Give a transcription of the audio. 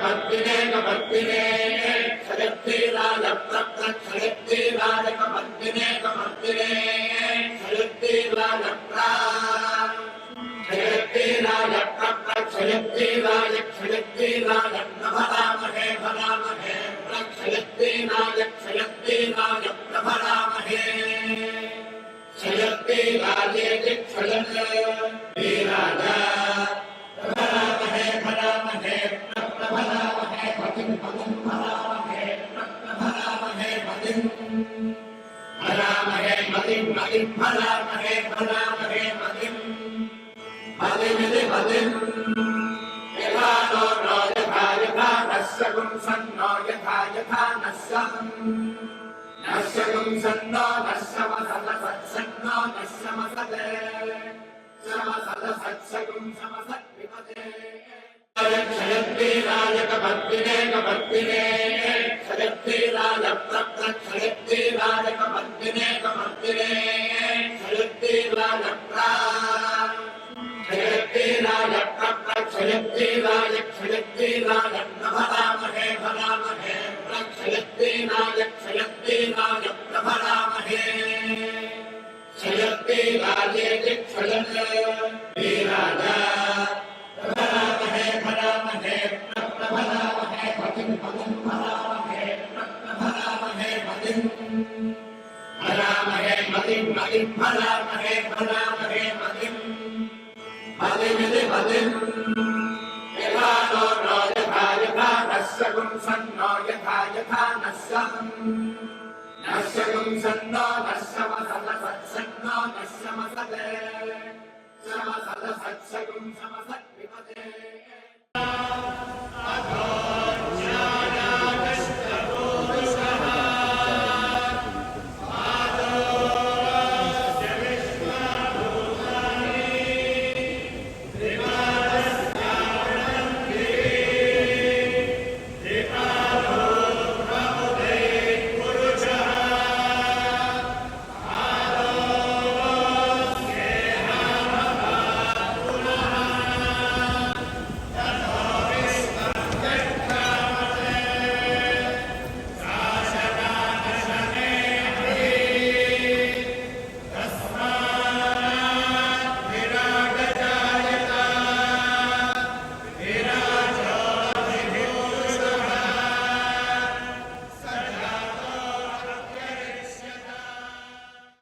कमर्दिने कमर्दिने क्षयत्रीराय प्रक्षयत्रीराय कमर्दिने कमर्दिने क्षयत्रीराय क्षयत्रीराय प्रक्षयत्रीराय क्षयत्रीराय प्रभरामहे भरामहे प्रक्षयत्रीराय क्षयत्रीराय प्रभरामहे क्षयत्रीराये क्षयत्रीराय प्रभरामहे भरामहे प्रभरामहे पतिं पतिं भरामहे प्रभरामहे पतिं भरामहे मतिं मतिं भरामहे भरामहे मतिं मतिमिति मतिं यथा नो नो यथा यथा नस्य गुंसन्नो यथा यथा नस्य नस्य गुंसन्नो नस्य मसलसत्सन्नो नस्य मसले समसलसत्सगुं समसत्विपदे क्षयत्रीराय कमर्दिने कमर्दिने क्षयत्रीराय प्रक्षयत्रीराय कमर्दिने कमर्दिने क्षयत्रीराय क्षयत्रीराय प्रक्षयत्रीराय क्षयत्रीराय प्रभरामहे भरामहे प्रक्षयत्रीराय क्षयत्रीराय प्रभरामहे क्षयत्रीराये क्षयत्रीराय प्रभरामहे भरामहे प्रभरामहे पतिं पतिं भरामहे प्रभरामहे पतिं भरामहे मतिं मतिं भरामहे भरामहे मतिं मतिमिति मतिं यथा नो नो यथा यथा नस्य गुंसन्नो यथा यथा नस्य नस्य गुंसन्नो नस्य मसलसत्सन्नो नस्य मसले समसलसत्सगुं समसत्विपदे